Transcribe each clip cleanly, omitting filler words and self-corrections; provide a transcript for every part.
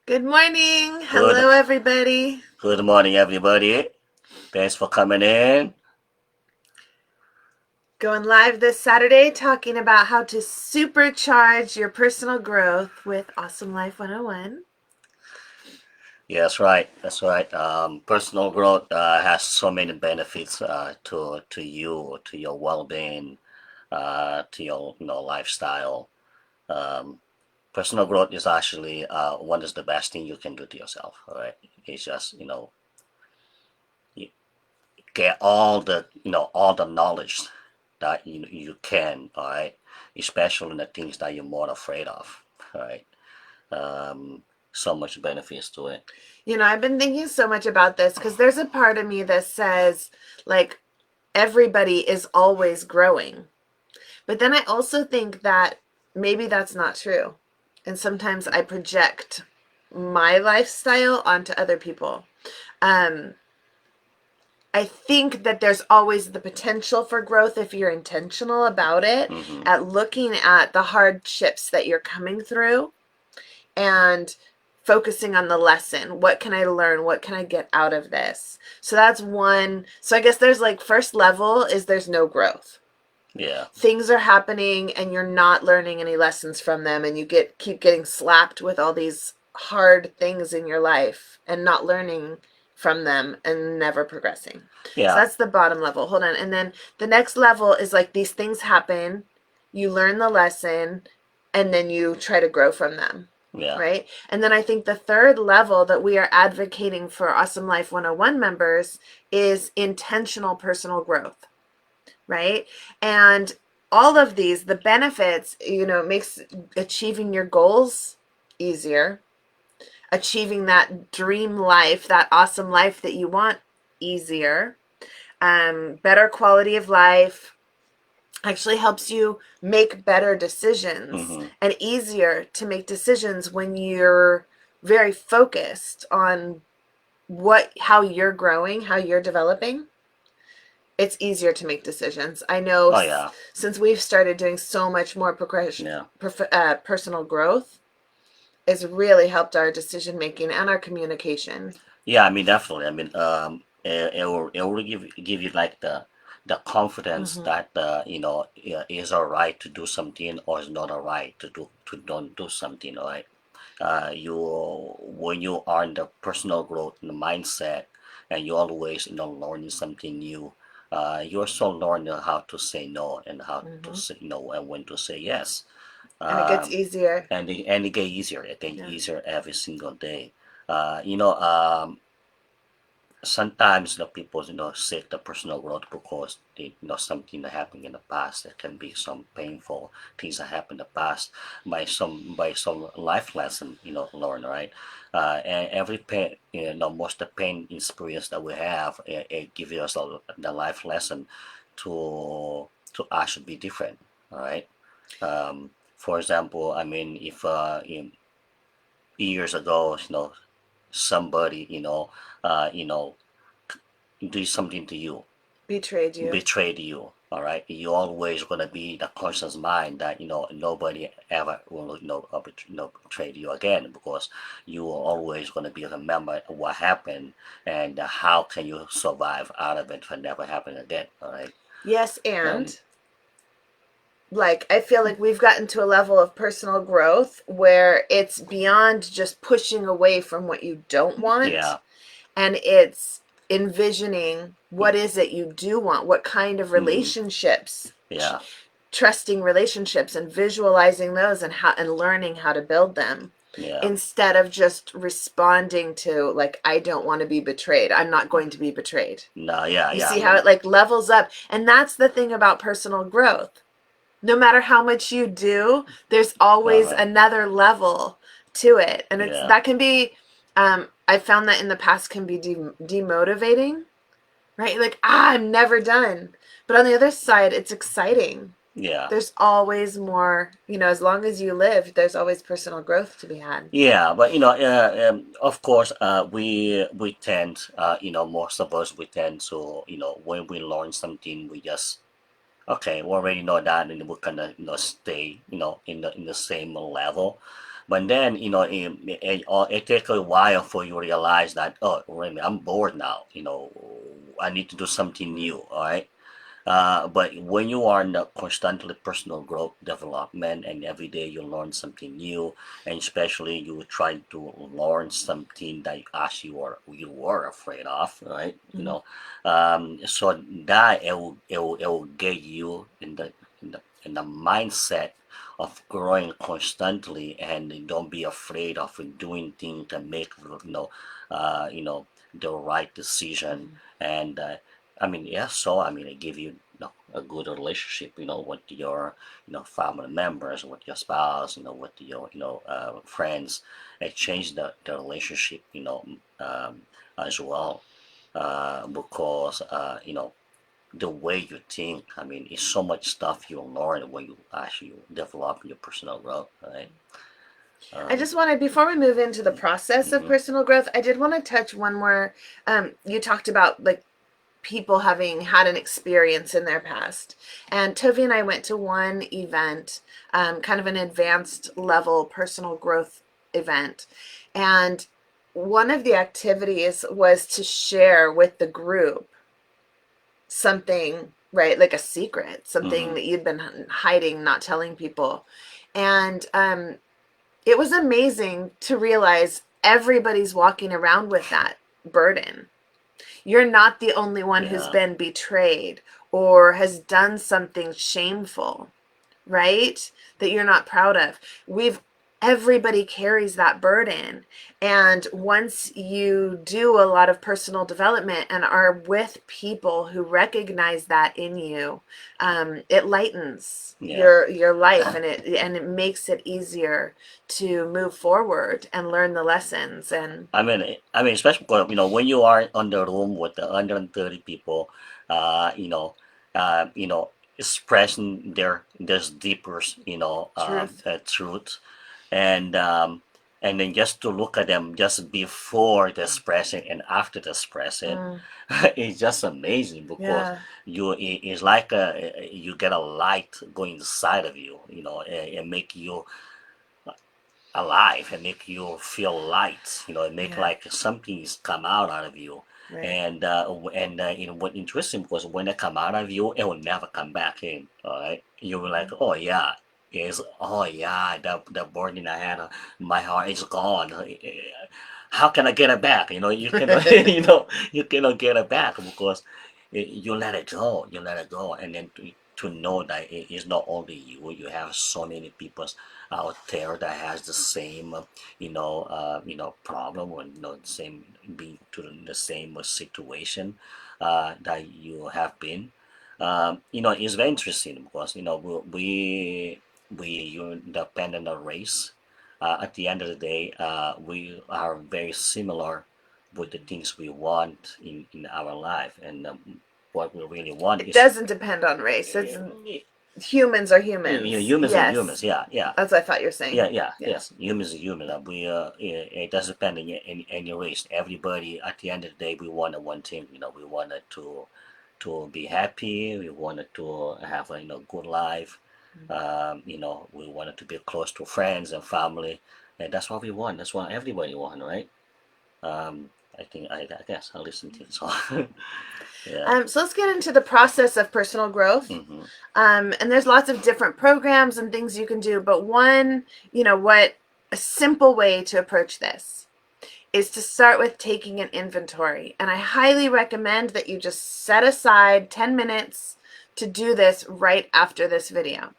Good morning. Good Hello, everybody. good morning, everybody. Thanks for coming in. Going live this Saturday talking about how to supercharge your personal growth with Awesome Life 101. Yeah, that's right. That's right. Personal growth has so many benefits to you, to your well-being, to your lifestyle. Um, Personal growth is actually one is the best thing you can do to yourself. All right, it's just you get all the knowledge that you can. All right, especially in the things that you're more afraid of. All right. So much benefits to it. I've been thinking so much about this because there's a part of me that says, like, everybody is always growing. But then I also think that maybe that's not true. And sometimes I project my lifestyle onto other people. Um, I think that there's always the potential for growth if you're intentional about it, Hmm. at looking at the hardships that you're coming through and focusing on the lesson. What can I learn? What can I get out of this? So that's one. So I guess there's like first level is there's no growth. Yeah. Things are happening and you're not learning any lessons from them, and you keep getting slapped with all these hard things in your life and not learning from them and never progressing. So Yeah. that's the bottom level. Hold on. And then the next level is like these things happen, you learn the lesson, and then you try to grow from them. Yeah. Right. And then I think the third level that we are advocating for Awesome Life 101 members is intentional personal growth. Right. And all of these, the benefits, makes achieving your goals easier, achieving that dream life, that awesome life that you want easier, better quality of life, actually helps you make better decisions Hmm. and easier to make decisions when you're very focused on how you're growing, how you're developing. It's easier to make decisions. I know Oh yeah. since we've started doing so much more Yeah. personal growth, it's really helped our decision making and our communication. Yeah. I mean, definitely. I mean, it will give you like the confidence Mm-hmm. that is alright to do something or is not alright to don't do something. All right. You when you are in the personal growth in the mindset and you always learning something new. You also learn how to say no and how to Mm-hmm. say no and when to say yes. And it gets um, easier. and it get easier. It get Yeah. easier every single day. Uh, you know, um, Sometimes the people seek the personal growth because they something that happened in the past. There can be some painful things that happened in the past by some life lesson learned, right. And every pain, most of the pain experience that we have, it gives us the life lesson to actually be different, all right. For example, I mean, if years ago, somebody uh, you know do something to you, Betrayed you. betrayed you. All right, you always gonna be the conscious mind that nobody ever will betray you again, because you are always gonna be remember what happened and how can you survive out of it for never happen again. All right. Yes, Um. and like I feel like we've gotten to a level of personal growth where it's beyond just pushing away from what you don't want, Yeah. and it's envisioning what is it you do want, what kind of Mm-hmm. relationships, Yeah. trusting relationships, and visualizing those and learning how to build them, Yeah. instead of just responding to, like, I don't want to be betrayed, I'm not going to be betrayed. No. Yeah. You Yeah. see how it like levels up, and that's the thing about personal growth. No matter how much you do, there's All always right. another level to it, and it's Yeah. that can be, I found that in the past can be demotivating, right? Like, I'm never done. But on the other side, it's exciting. Yeah. There's always more, as long as you live, there's always personal growth to be had. Yeah, but of course, we tend, most of us we tend to, when we learn something, we just okay, we already know that, and we're gonna, stay, in the same level. But then, it takes a while for you to realize that, oh, wait a minute, I'm bored now. I need to do something new. All right. But when you are in the constantly personal growth development, and every day you learn something new, and especially you try to learn something that actually you were afraid of, right? Mhm. So that it will get you in the mindset of growing constantly, and don't be afraid of doing things to make the right decision. And I mean, yeah, so I mean, it give a good relationship, with your, family members, with your spouse, with your, friends. It changed the relationship, as well, because, the way you think. I mean, it's so much stuff you learn when you actually develop your personal growth, right? I Um, just wanted, before we move into the process of mhm, personal growth, I did want to touch one more. You talked about like people having had an experience in their past. And Tovy and I went to one event, kind of an advanced level personal growth event. And one of the activities was to share with the group something, right? Like a secret, something mhm. that you'd been hiding, not telling people. And it was amazing to realize everybody's walking around with that burden. You're not the only one who's Yeah, been betrayed or has done something shameful, right? That you're not proud of. Everybody carries that burden. And once you do a lot of personal development and are with people who recognize that in you, it lightens yeah. your life, and it makes it easier to move forward and learn the lessons. And I mean, especially when you are on the room with the 130 people, uh, you know, expressing their deeper, truth. truth, and then just to look at them just before the expressing and after the expressing, Mm, it's just amazing, because yeah, it's like you get a light going inside of you, and make you alive, and make you feel light, and make yeah, like something's come out of you. right. And what interesting, because when it come out of you, it will never come back in. All right, you will like, oh yeah, oh yeah, the burden I had in my heart is gone. How can I get it back? You cannot, you cannot get it back, because you let it go, and then to know that it is not only you. You have so many people out there that has the same, problem, or the same, being to the same situation that you have been. It's very interesting, because we you depend on the race. At the end of the day, we are very similar with the things we want in our life, and what we really want It is, doesn't depend on race. It's humans are humans. humans are Yes. humans. Yeah, yeah. That's what I thought you were saying. Yeah, yeah, Yeah. yes. Humans are human. It doesn't depend on any race. Everybody, at the end of the day, we wanted one thing. We wanted to be happy. We wanted to have a good life. We wanted to be close to friends and family, and that's what we want. That's what everybody want, right? I think I guess I listen to it. So yeah. So let's get into the process of personal growth. Mm-hmm. And there's lots of different programs and things you can do, but one, what a simple way to approach this is to start with taking an inventory. And I highly recommend that you just set aside 10 minutes to do this right after this video,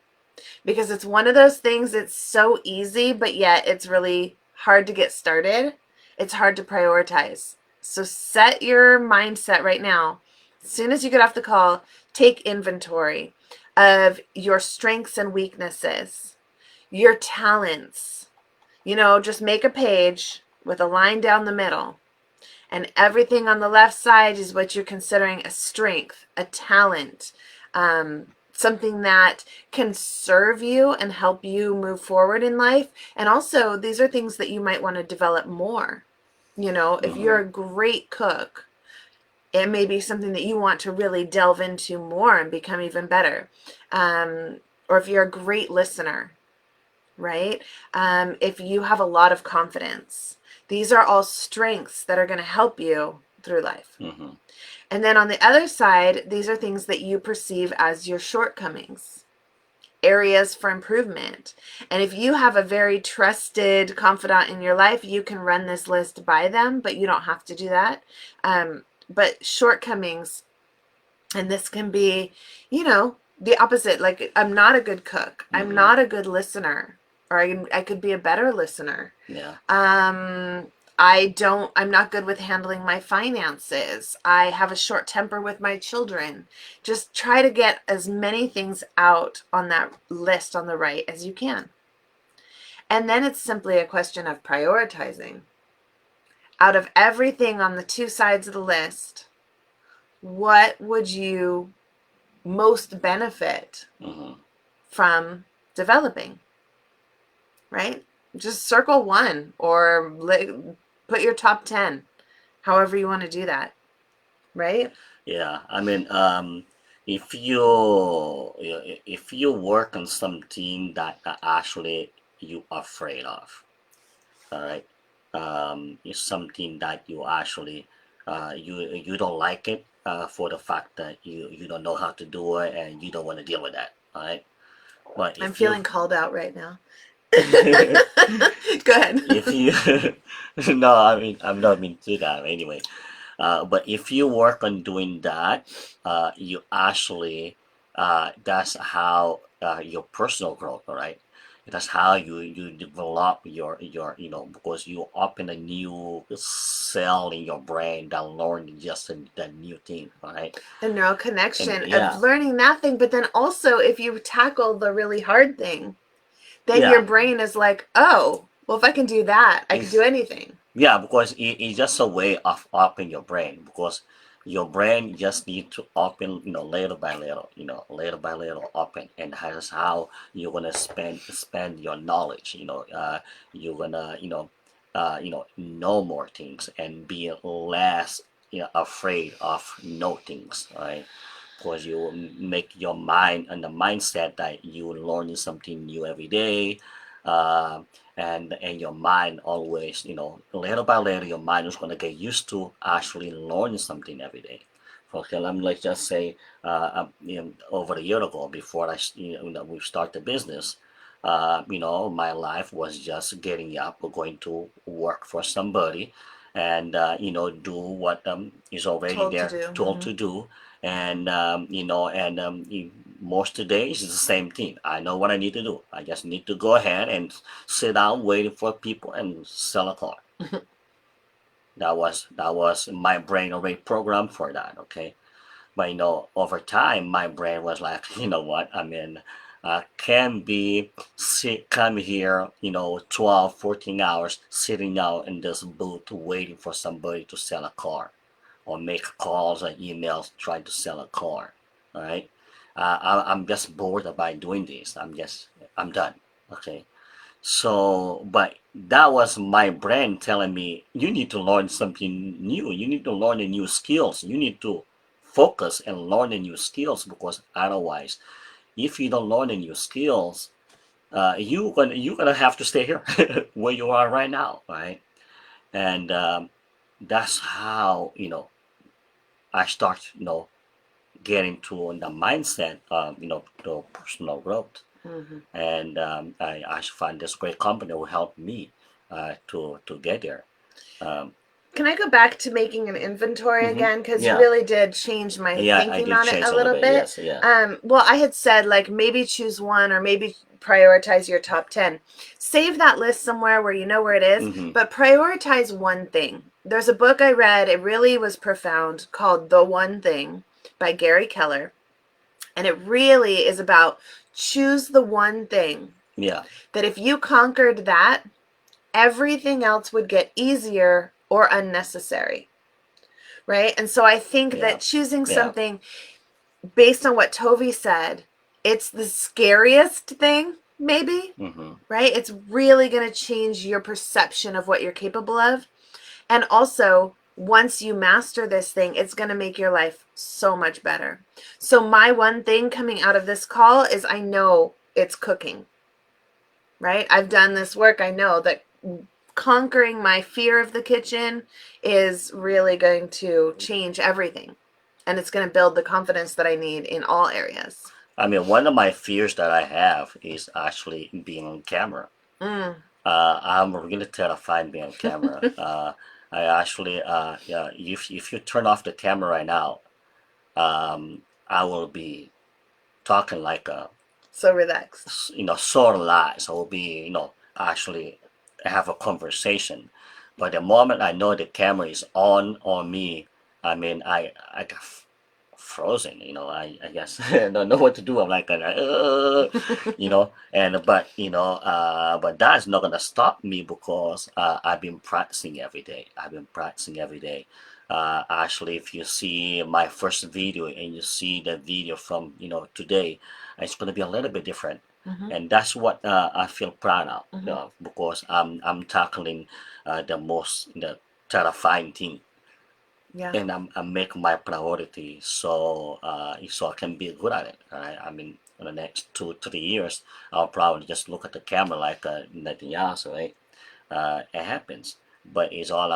because it's one of those things that's so easy, but yet it's really hard to get started. It's hard to prioritize. So set your mindset right now. As soon as you get off the call, take inventory of your strengths and weaknesses, your talents. Just make a page with a line down the middle, and everything on the left side is what you're considering a strength, a talent, something that can serve you and help you move forward in life. And also, these are things that you might want to develop more. If Mm-hmm. you're a great cook, it may be something that you want to really delve into more and become even better. Or if you're a great listener, right? If you have a lot of confidence, these are all strengths that are going to help you through life. Mm-hmm. And then on the other side, these are things that you perceive as your shortcomings, areas for improvement. And if you have a very trusted confidant in your life, you can run this list by them, but you don't have to do that. But shortcomings, and this can be, the opposite. Like, I'm not a good cook. I'm Mm-hmm. not a good listener, or I could be a better listener. Yeah. I'm not good with handling my finances. I have a short temper with my children. Just try to get as many things out on that list on the right as you can. And then it's simply a question of prioritizing. Out of everything on the two sides of the list, what would you most benefit Mm-hmm. from developing, right? Just circle one or put your top 10, however you want to do that, right? Yeah. I mean, if you work on something that actually you are afraid of, all right, it's something that you actually you don't like it for the fact that you don't know how to do it and you don't want to deal with that, all right. But I'm if you feeling called out right now. if Go ahead. you no, I mean I'm not mean to that anyway. But if you work on doing that, you actually that's how your personal growth, all right? That's how you develop because you open a new cell in your brain that learn just the new thing, all right? The neural And connection of yeah, learning that thing, but then also if you tackle the really hard thing, then your yeah, brain is like, oh, well, if I can do that, I can do it's anything. Yeah, because it's just a way of opening your brain because your brain just need to open, little by little, little by little open, and that's how you're gonna spend your knowledge. You're gonna, know more things and be less, afraid of know things, right? Because you make your mind and the mindset that you learning something new every day, uh, and your mind always, little by little, your mind is going to get used to actually learning something every day. Okay, let's just say, over a year ago, before we start the business, my life was just getting up, going to work for somebody, and do what is already Told to there do. told Mm-hmm. to do, and most days it's the same thing. I know what I need to do. I just need to go ahead and sit down waiting for people and sell a car. That was my brain already programmed for that. Okay, but over time my brain was like, you know what, I mean, can be come here, 12, 14 hours sitting out in this booth waiting for somebody to sell a car or make calls or emails trying to sell a car. All right. I'm just bored by doing this. I'm done. Okay. So, but that was my brain telling me, you need to learn something new. You need to learn the new skills. You need to focus and learn the new skills because otherwise, if you don't learn the new skills, you're gonna have to stay here where you are right now, right? And that's how I start getting to the mindset of the personal growth. Mm-hmm. And I find this great company will help me to get there. Um, Can I go back to making an inventory hmm again? Because you Yeah, really did change my yeah, I thinking did on it change a a little little bit. bit. Yes, yeah. Well, I had said like maybe choose one or maybe prioritize your top 10. Save that list somewhere where you know where it is, hmm but prioritize one thing. There's a book I read, it really was profound, called The One Thing by Gary Keller. And it really is about choose the one thing Yeah, that if you conquered that, everything else would get easier or unnecessary, right? And so I think yeah, that choosing yeah. something based on what Tovy said, it's the scariest thing, maybe, hmm right? It's really going to change your perception of what you're capable of. And also, once you master this thing, it's going to make your life so much better. So, my one thing coming out of this call is I know it's cooking. right? I've done this work. I know that conquering my fear of the kitchen is really going to change everything. And it's going to build the confidence that I need in all areas. I mean, one of my fears that I have is actually being on camera. Mm. I'm really terrified being on camera. I actually, yeah, if you turn off the camera right now, I will be talking like a, So relaxed. so relaxed. I will be, actually have a conversation. But the moment I know the camera is on me, I mean, I got frozen. I guess I don't know what to do. I'm like, but that's not gonna stop me because I've been practicing every day. I've been practicing every day. Actually, if you see my first video and you see the video from today, it's gonna be a little bit different. Mm-hmm. And that's what I feel proud of, Mm-hmm. because I'm tackling the terrifying thing, Yeah. and I'm making my priority so I can be good at it. Right? I mean, in the next 2 3 years, I'll probably just look at the camera like nothing else, right? It happens, but it's all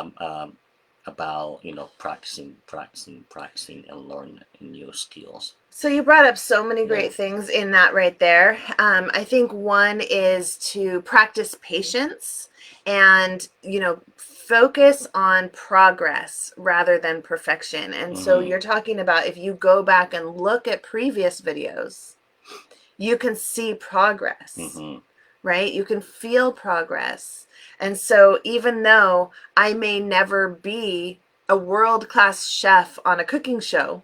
about practicing, practicing, practicing, and learn new skills. So you brought up so many Yeah. great things in that right there. I think one is to practice patience and, focus on progress rather than perfection. And so Mm-hmm. you're talking about if you go back and look at previous videos, you can see progress, Mm-hmm. right? You can feel progress. And so even though I may never be a world-class chef on a cooking show,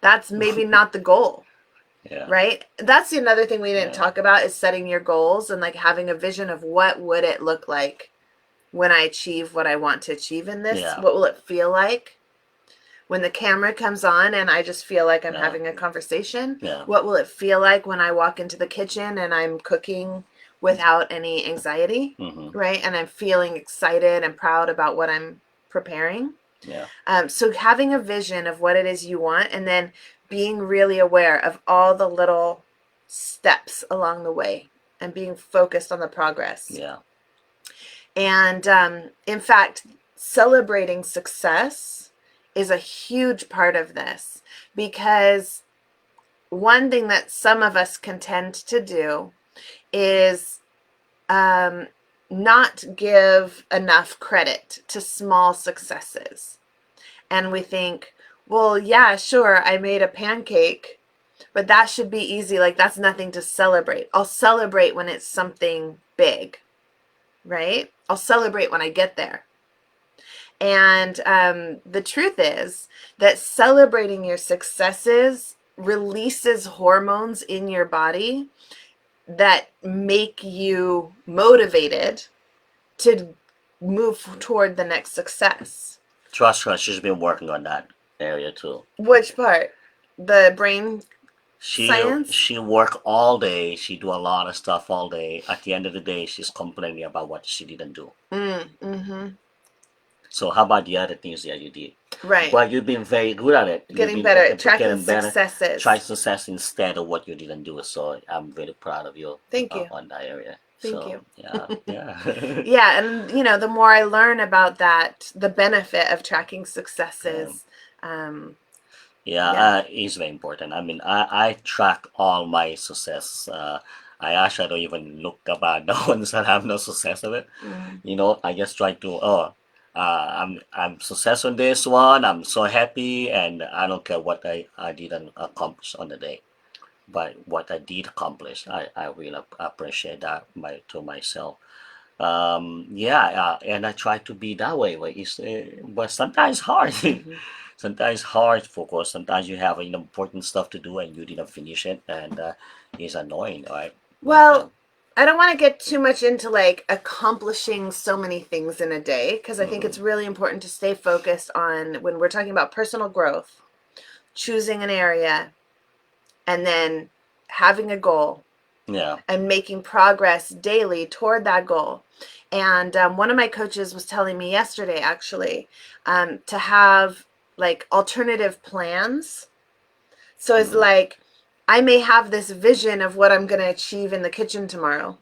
that's maybe not the goal, Yeah. right? That's another thing we didn't Yeah. talk about is setting your goals and like having a vision of what would it look like when I achieve what I want to achieve in this? Yeah. What will it feel like when the camera comes on and I just feel like I'm Yeah. having a conversation? Yeah. What will it feel like when I walk into the kitchen and I'm cooking without any anxiety, Mm-hmm. right? And I'm feeling excited and proud about what I'm preparing. Yeah. So having a vision of what it is you want and then being really aware of all the little steps along the way and being focused on the progress. Yeah. And in fact, celebrating success is a huge part of this because one thing that some of us can tend to do is not give enough credit to small successes. And we think, well, yeah, sure, I made a pancake, but that should be easy. Like, that's nothing to celebrate. I'll celebrate when it's something big, right? I'll celebrate when I get there. And the truth is that celebrating your successes releases hormones in your body that make you motivated to move toward the next success. Trust her. She's been working on that area too. Which part? The brain She science? she work all day. She do a lot of stuff all day. At the end of the day, she's complaining about what she didn't do. Mm-hmm. So how about the other things that you did? Right. But you've been very good at it. You've Getting been better at tracking getting better. successes. Try success instead of what you didn't do. So I'm very proud of you. Thank you. On that area. Thank you. Yeah, yeah. Yeah, and the more I learn about that, the benefit of tracking successes. Yeah, it's very important. I mean, I track all my success. I actually don't even look about the ones that have no success of it. I just try to, I'm successful in this one. I'm so happy, and I don't care what I didn't accomplish on the day. But what I did accomplish, I really appreciate that to myself. And I try to be that way. But sometimes hard. Sometimes hard to focus. Sometimes you have important stuff to do and you didn't finish it, and it's annoying, right? Well, I don't want to get too much into like accomplishing so many things in a day because I think it's really important to stay focused on when we're talking about personal growth, choosing an area, and then having a goal. Yeah. And making progress daily toward that goal. And one of my coaches was telling me yesterday, actually, to have like alternative plans. So it's like, I may have this vision of what I'm going to achieve in the kitchen tomorrow.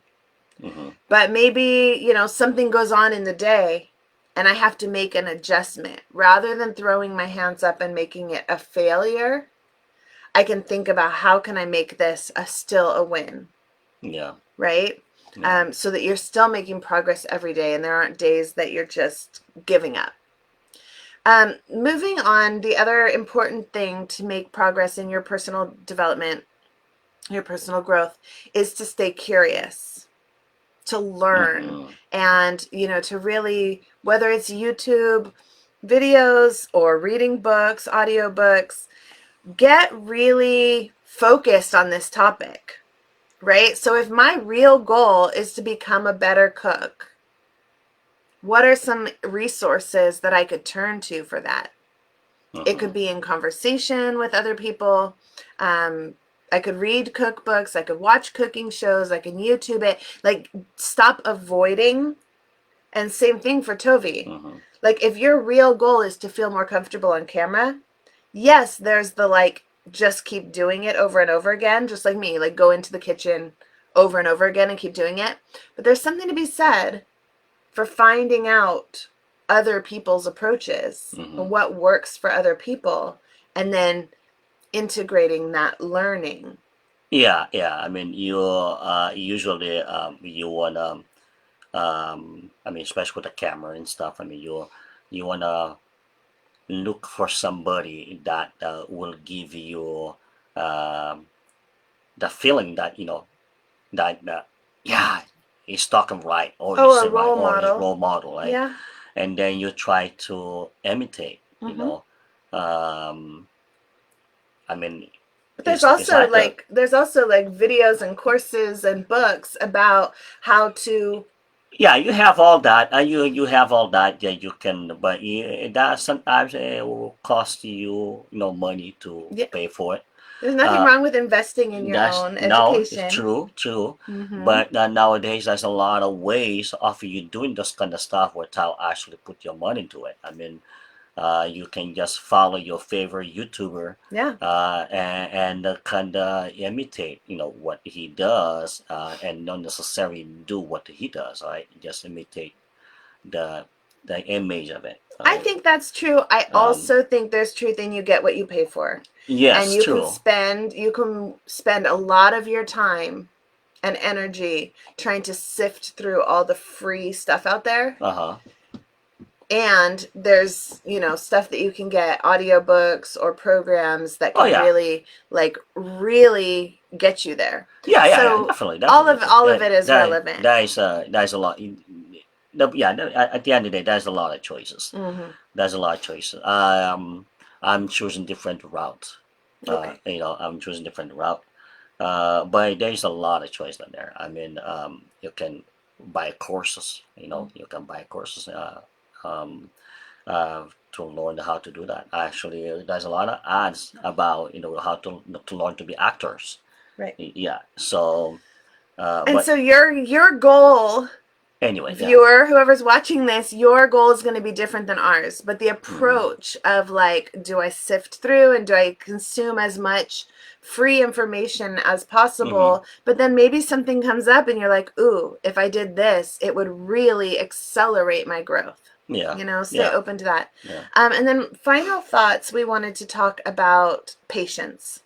Mm-hmm. But maybe, something goes on in the day and I have to make an adjustment. Rather than throwing my hands up and making it a failure, I can think about how can I make this still a win, Yeah. right? Yeah. So that you're still making progress every day and there aren't days that you're just giving up. Moving on, the other important thing to make progress in your personal development, your personal growth, is to stay curious, to learn, Mm-hmm. and, to really, whether it's YouTube videos or reading books, audiobooks, get really focused on this topic, right? So if my real goal is to become a better cook, what are some resources that I could turn to for that? It Mm-hmm. could be in conversation with other people. I could read cookbooks. I could watch cooking shows. I can YouTube it. Like, stop avoiding. And same thing for Tovy. Mm-hmm. Like, if your real goal is to feel more comfortable on camera, yes, there's the just keep doing it over and over again, just like me, like go into the kitchen over and over again and keep doing it. But there's something to be said for finding out other people's approaches Mm-hmm. and what works for other people, and then integrating that learning. Yeah, yeah. I mean, you usually you wanna I mean, especially with the camera and stuff. I mean, you wanna look for somebody that will give you um, the feeling that that yeah, he's talking right, or you Oh, a say right, role or his model. role model, right? Yeah. And then you try to imitate. Mm-hmm. Um, I mean, But it's like a there's also like videos and courses and books about how to. yeah, you have all that. You have all that. Yeah, you can, but that sometimes it will cost you money to Yeah, pay for it. there's nothing Uh, wrong with investing in your that's own no, it's education. true, true. Mm-hmm. But nowadays, there's a lot of ways of you doing this kind of stuff without actually put your money into it. I mean, you can just follow your favorite YouTuber Yeah. and kind of imitate, what he does, and not necessarily do what he does. Right? Just imitate the the image of it. I Right? think that's true. I Um, also think there's truth in you get what you pay for. And yes, true. you can spend a lot of your time and energy trying to sift through all the free stuff out there. Uh huh. And there's, stuff that you can get, audiobooks or programs that Oh can yeah. really get you there. Yeah, yeah, yeah. So Definitely, all definitely, of definitely. all of it is relevant. That is a lot. At the end of the day, there's a lot of choices. Mm-hmm. There's a lot of choices. I'm choosing different routes. Okay. I'm choosing different route. But there's a lot of choice in there. I mean, you can buy courses. You can buy courses um, to learn how to do that. Actually, there's a lot of ads about how to learn to be actors. Right. Yeah. So, And but so your goal, anyway, yeah. viewer, whoever's watching this, your goal is going to be different than ours. But the Hmm. approach of do I sift through and do I consume as much free information as Hmm. possible? But then maybe something comes up and you're like, ooh, if I did this, it would really accelerate my growth. Yeah. Stay Yeah. open to that. Yeah. And then final thoughts, we wanted to talk about patience,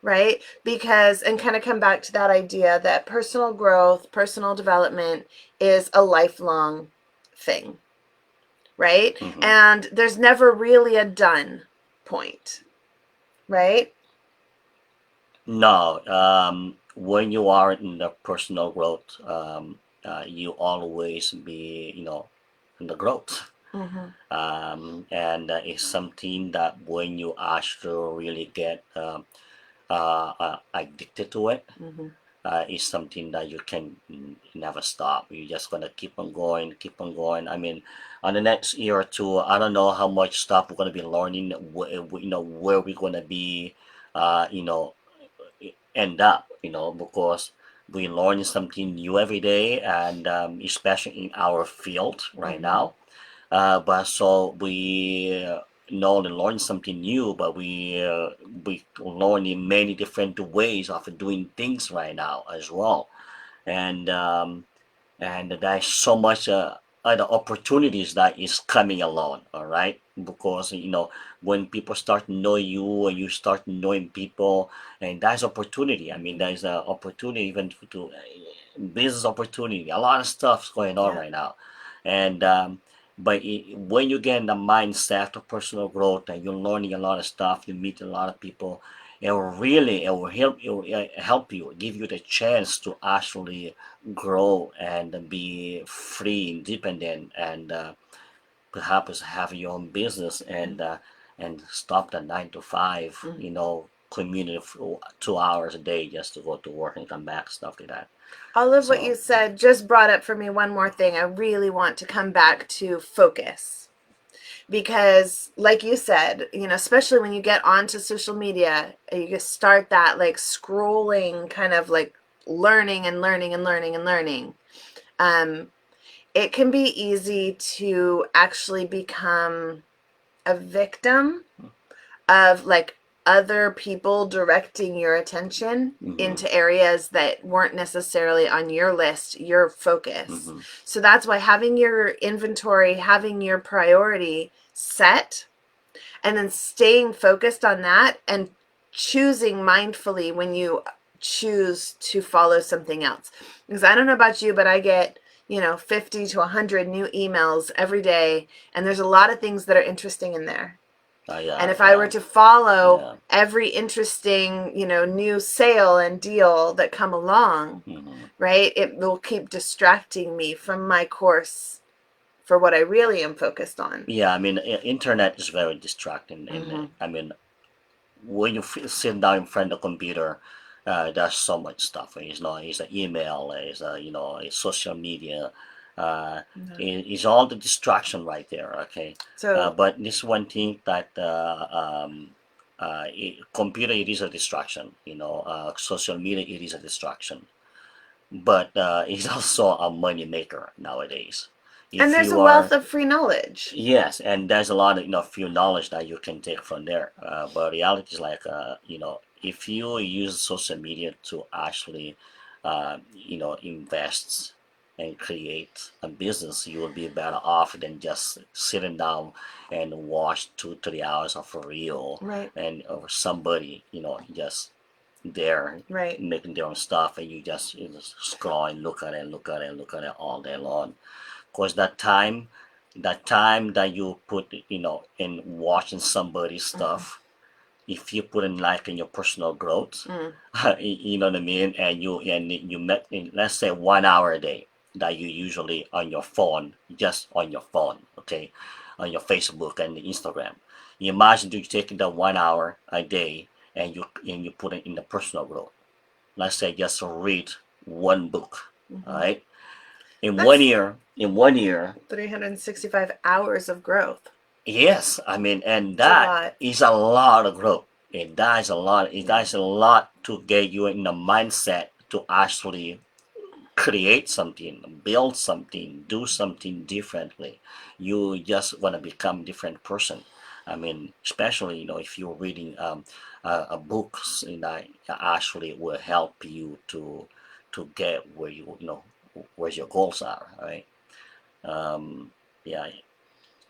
right? Because, and kind of come back to that idea that personal growth, personal development is a lifelong thing, right? Hmm. And there's never really a done point, right? No. When you are in the personal growth, you always be, in the growth. Mm-hmm. And it's something that when you actually really get addicted to it, Mm-hmm. is something that you can never stop. You're just gonna keep on going, keep on going. I mean, on the next year or two, I don't know how much stuff we're gonna be learning. Where we're gonna be, uh, you know, end up. Because we learn something new every day, and especially in our field right Mm-hmm. now. But so we not only learn something new, but we learn in many different ways of doing things right now as well. and there's so much other opportunities that is coming along. All right, because when people start to know you and you start knowing people, and that's opportunity. I mean, there's an opportunity even to business opportunity. A lot of stuff's going on Yeah. right now, and but when you get in the mindset of personal growth and you're learning a lot of stuff, you meet a lot of people. It will help you, give you the chance to actually grow and be free, independent, and perhaps have your own business and stop the 9 to 5, commuting for 2 hours a day just to go to work and come back, stuff like that. All of what you So said just brought up for me one more thing. I really want to come back to focus. Because, like you said, especially when you get onto social media, you just start that like scrolling kind of like learning and learning and learning and learning. It can be easy to actually become a victim of like other people directing your attention hmm into areas that weren't necessarily on your list, your focus. hmm So that's why having your inventory, having your priority set, and then staying focused on that and choosing mindfully when you choose to follow something else. Because I don't know about you, but I get 50 to 100 new emails every day, and there's a lot of things that are interesting in there. And yeah, if I were yeah, to follow yeah. every interesting, new sale and deal that come along, hmm right, it will keep distracting me from my course for what I really am focused on. Yeah, I mean, internet is very distracting, and Mm-hmm. I mean, when you sit down in front of the computer, there's so much stuff. It's an email, it's social media, uh, Yeah. it's all the distraction right there. Okay, So, but this one thing that computer it is a distraction. Social media it is a distraction, but it's also a money maker nowadays. and If there's a you wealth are of free knowledge. Yes, and there's a lot of few knowledge that you can take from there. But reality is like if you use social media to actually invest and create a business, you will be better off than just sitting down and watch 2 3 hours of a reel Right, and or somebody just there right. making their own stuff, and you just scroll and look at it, look at it, look at it all day long. Because that time that you put in watching somebody's Mm-hmm. stuff, if you put in like in your personal growth, Mm. you know what I mean, and you met in, let's say 1 hour a day that you usually on your phone, just on your phone, okay, on your Facebook and Instagram. You imagine you taking that 1 hour a day and you put it in the personal growth. Let's say just read one book, all Mm-hmm. right, in one That's year, in 1 year. 365 hours of growth. Yes, I mean, and It's a that lot. is a lot of growth. It does a lot. It Yeah. does a lot to get you in the mindset to actually create something, build something, do something differently. You just want to become a different person. I mean, especially if you're reading a books, that actually will help you to get where where your goals are. Right? Yeah,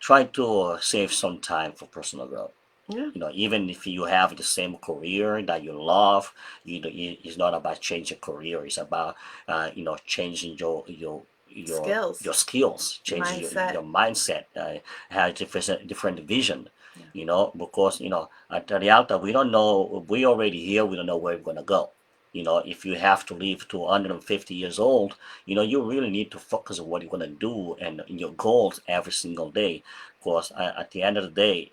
try to save some time for personal growth. Yeah. Even if you have the same career that you love, it's not about changing career. It's about changing your Skills, skills, changing mindset. your mindset, have different vision. Yeah. Because at the reality we don't know. We already here. We don't know where we're gonna go. If you have to live to 150 years old, you really need to focus on what you're gonna do and your goals every single day. Because at the end of the day,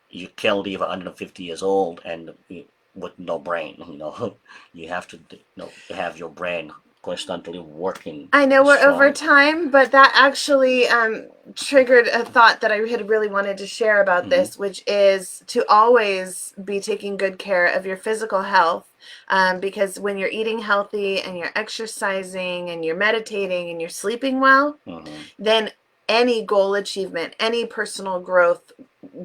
you can't live 150 years old and with no brain. You have to have your brain constantly working I know we're over strong. time, but that actually triggered a thought that I had really wanted to share about hmm this, which is to always be taking good care of your physical health. Because when you're eating healthy and you're exercising and you're meditating and you're sleeping well, hmm then any goal achievement, any personal growth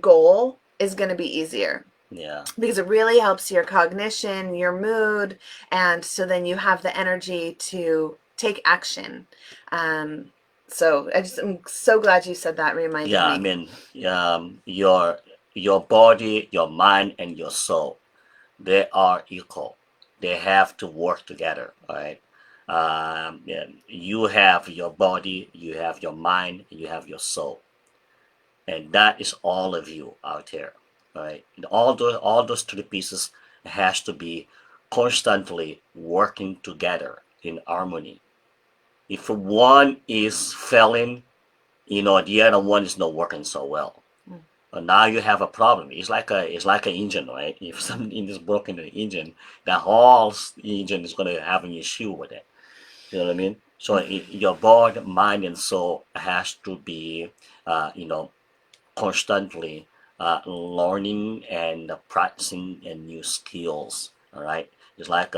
goal is going to be easier. Yeah. because it really helps your cognition, your mood, and so then you have the energy to take action. Um, so I'm so glad you said that, reminded Yeah, I me. mean, your body, your mind, and your soul, they are equal. They have to work together, right? Yeah, you have your body, you have your mind, you have your soul, and that is all of you out there, right? And all those three pieces has to be constantly working together in harmony. If one is failing, the other one is not working so well. Mm. Now you have a problem. It's like an engine, right? If something is broken in the engine, the whole engine is going to have an issue with it. You know what I mean? So your body, mind, and soul has to be, constantly learning and practicing and new skills. All right, it's like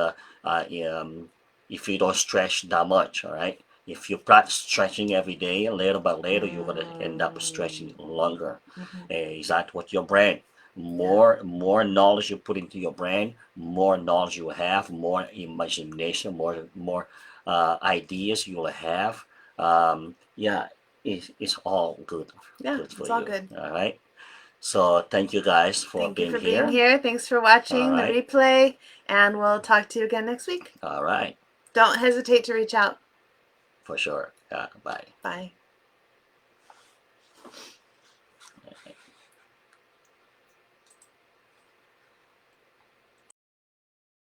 if you don't stretch that much, all right. If you practice stretching every day, little by little, you're gonna end up stretching longer. Mm-hmm. Is that what your brain? Yeah. More knowledge you put into your brain, more knowledge you have, more imagination, more ideas you will have. Yeah, it's all good Yeah, good for it's all you. good. All right. So thank you guys for Thank you being for being here. here. Thanks for All watching the right. replay, and we'll talk to you again next week. All right. Don't hesitate to reach out. For sure. Yeah. Bye. Bye.